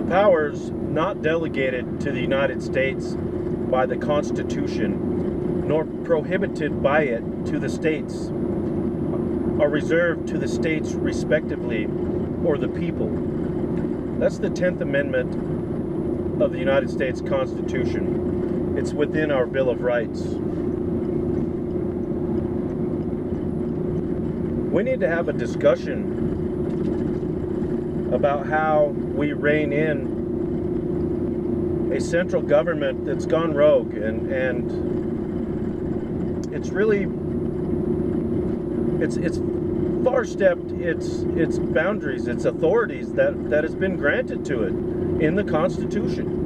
powers not delegated to the United States by the Constitution, nor prohibited by it to the states, are reserved to the states respectively, or the people. That's the 10th Amendment of the United States Constitution. It's within our Bill of Rights. We need to have a discussion about how we rein in a central government that's gone rogue, and it's really it's far-stepped its boundaries, its authorities that has been granted to it in the Constitution.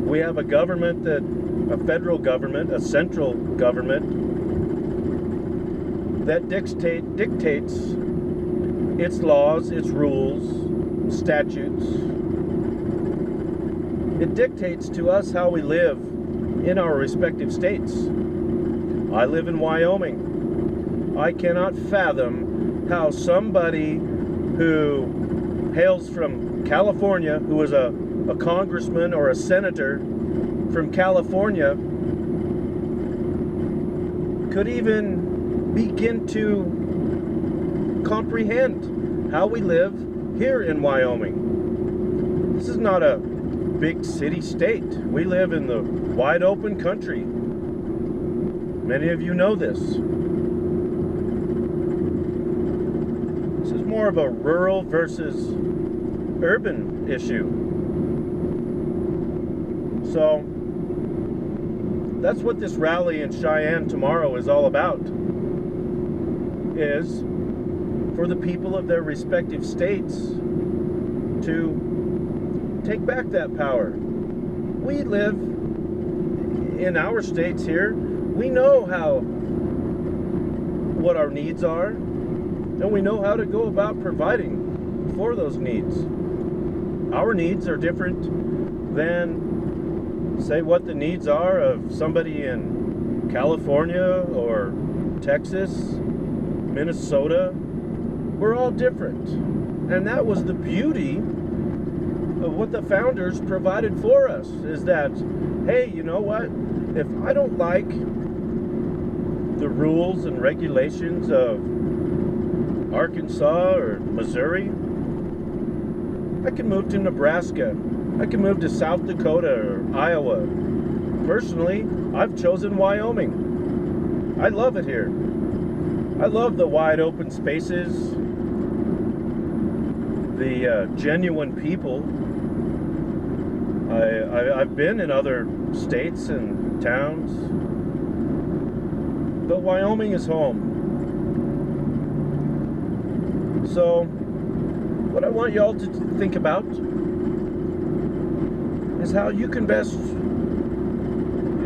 We have a government a federal government, a central government that dictates its laws, its rules, statutes. It dictates to us how we live in our respective states. I live in Wyoming. I cannot fathom how somebody who hails from California, who is a congressman or a senator from California, could even begin to comprehend how we live here in Wyoming. This is not a big city state. We live in the wide open country. Many of you know this. This is more of a rural versus urban issue. So that's what this rally in Cheyenne tomorrow is all about, is for the people of their respective states to take back that power. We live in our states here. We know what our needs are, and we know how to go about providing for those needs. Our needs are different than, say, what the needs are of somebody in California or Texas, Minnesota. We're all different. And that was the beauty of what the founders provided for us, is that, hey, you know what? If I don't like the rules and regulations of Arkansas or Missouri, I can move to Nebraska. I can move to South Dakota or Iowa. Personally, I've chosen Wyoming. I love it here. I love the wide open spaces, the genuine people. I've been in other states and towns, but Wyoming is home. So, what I want y'all to think about is how you can best,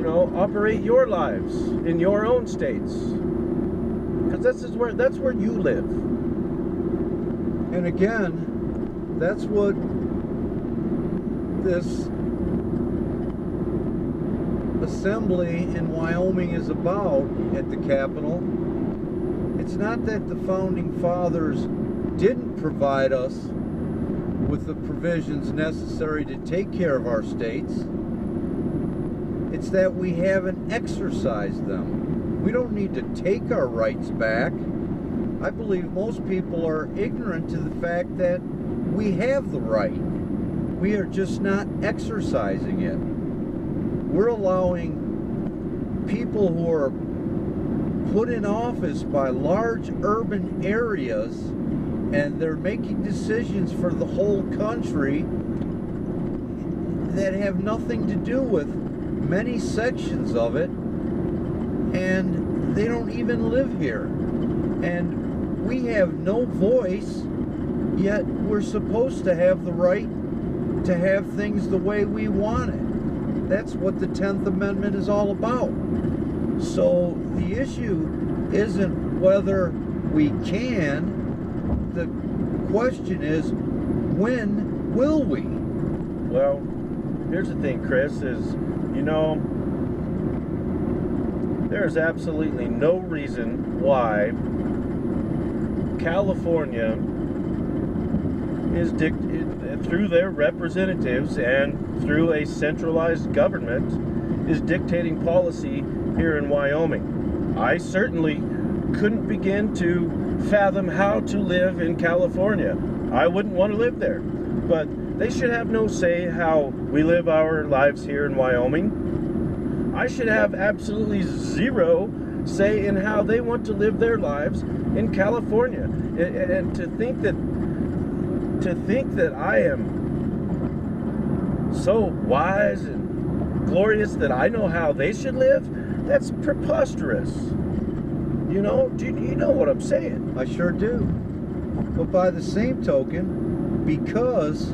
operate your lives in your own states, because that's where you live. And again, that's what this assembly in Wyoming is about at the Capitol. It's not that the founding fathers didn't provide us with the provisions necessary to take care of our states. It's that we haven't exercised them. We don't need to take our rights back. I believe most people are ignorant to the fact that we have the right. We are just not exercising it. We're allowing people who are put in office by large urban areas, and they're making decisions for the whole country that have nothing to do with many sections of it, and they don't even live here. And we have no voice, yet we're supposed to have the right to have things the way we want it. That's what the 10th Amendment is all about. So the issue isn't whether we can. The question is, when will we? Well, here's the thing, Chris, is, there is absolutely no reason why California is through their representatives and through a centralized government is dictating policy here in Wyoming. I certainly couldn't begin to fathom how to live in California. I wouldn't want to live there, but they should have no say how we live our lives here in Wyoming. I should have absolutely zero say in how they want to live their lives in California. And to think that I am so wise and glorious that I know how they should live, that's preposterous. You know, do you know what I'm saying? I sure do. But by the same token, because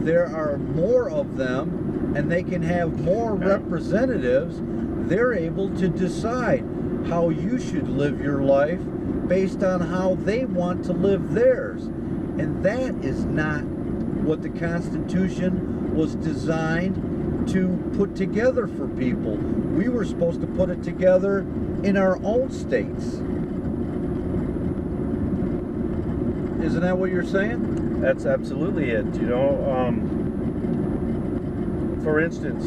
there are more of them and they can have more representatives, they're able to decide how you should live your life based on how they want to live theirs. And that is not what the Constitution was designed to put together for people. We were supposed to put it together in our own states. Isn't that what you're saying? That's absolutely it. You know, for instance,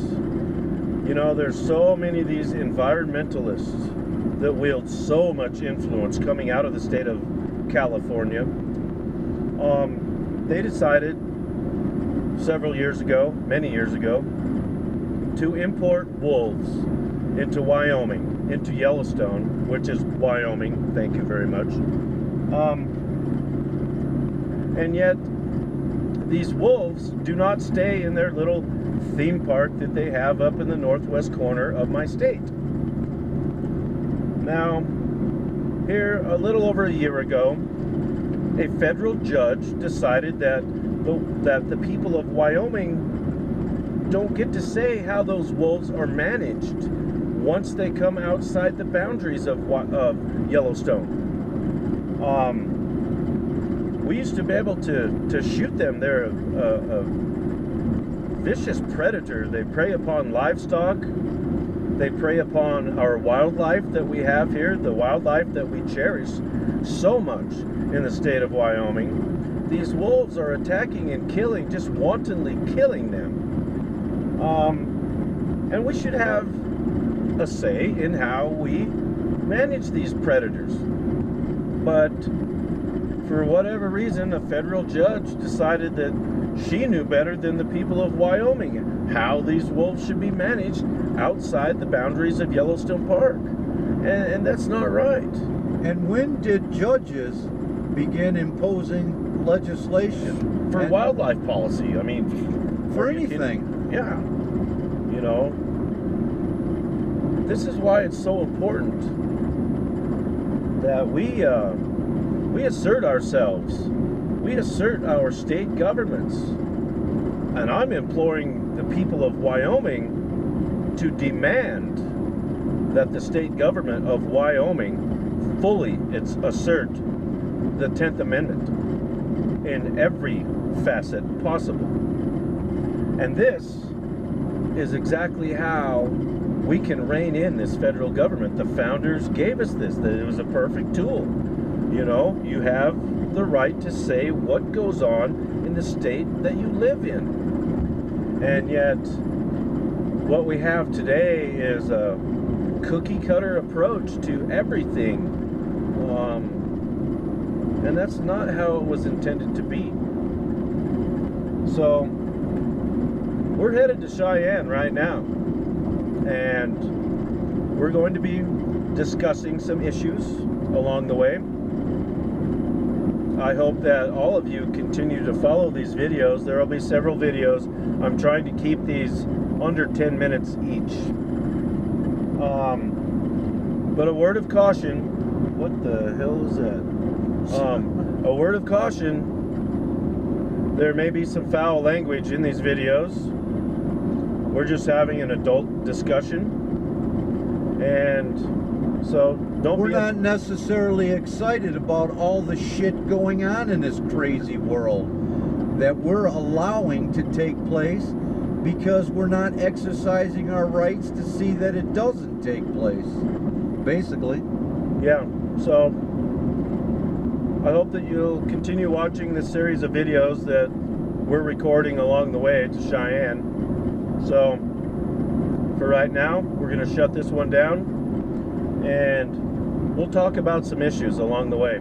you know, there's so many of these environmentalists that wield so much influence coming out of the state of California. They decided several years ago, many years ago, to import wolves into Wyoming, into Yellowstone, which is Wyoming. Thank you very much. And yet, these wolves do not stay in their little theme park that they have up in the northwest corner of my state. Now, here a little over a year ago, a federal judge decided that the people of Wyoming don't get to say how those wolves are managed once they come outside the boundaries of Yellowstone. We used to be able to shoot them. They're a vicious predator. They prey upon livestock. They prey upon our wildlife that we have here, the wildlife that we cherish so much in the state of Wyoming. These wolves are attacking and killing, just wantonly killing them. And we should have a say in how we manage these predators. But for whatever reason, a federal judge decided that she knew better than the people of Wyoming how these wolves should be managed outside the boundaries of Yellowstone Park. And that's not right. And when did judges begin imposing legislation? For wildlife policy, I mean... For anything. Yeah. You know, this is why it's so important that we assert ourselves. We assert our state governments. And I'm imploring the people of Wyoming to demand that the state government of Wyoming fully assert the 10th Amendment in every facet possible. And this is exactly how we can rein in this federal government. The founders gave us this, that it was a perfect tool. You know, you have the right to say what goes on in the state that you live in. And yet, what we have today is a cookie cutter approach to everything. And that's not how it was intended to be. So, we're headed to Cheyenne right now. And we're going to be discussing some issues along the way. I hope that all of you continue to follow these videos. There will be several videos. I'm trying to keep these under 10 minutes each. But a word of caution. What the hell is that? A word of caution. There may be some foul language in these videos. We're just having an adult discussion. And so we're not necessarily excited about all the shit going on in this crazy world that we're allowing to take place because we're not exercising our rights to see that it doesn't take place, basically. Yeah, so I hope that you'll continue watching this series of videos that we're recording along the way to Cheyenne. So for right now, we're going to shut this one down, and we'll talk about some issues along the way.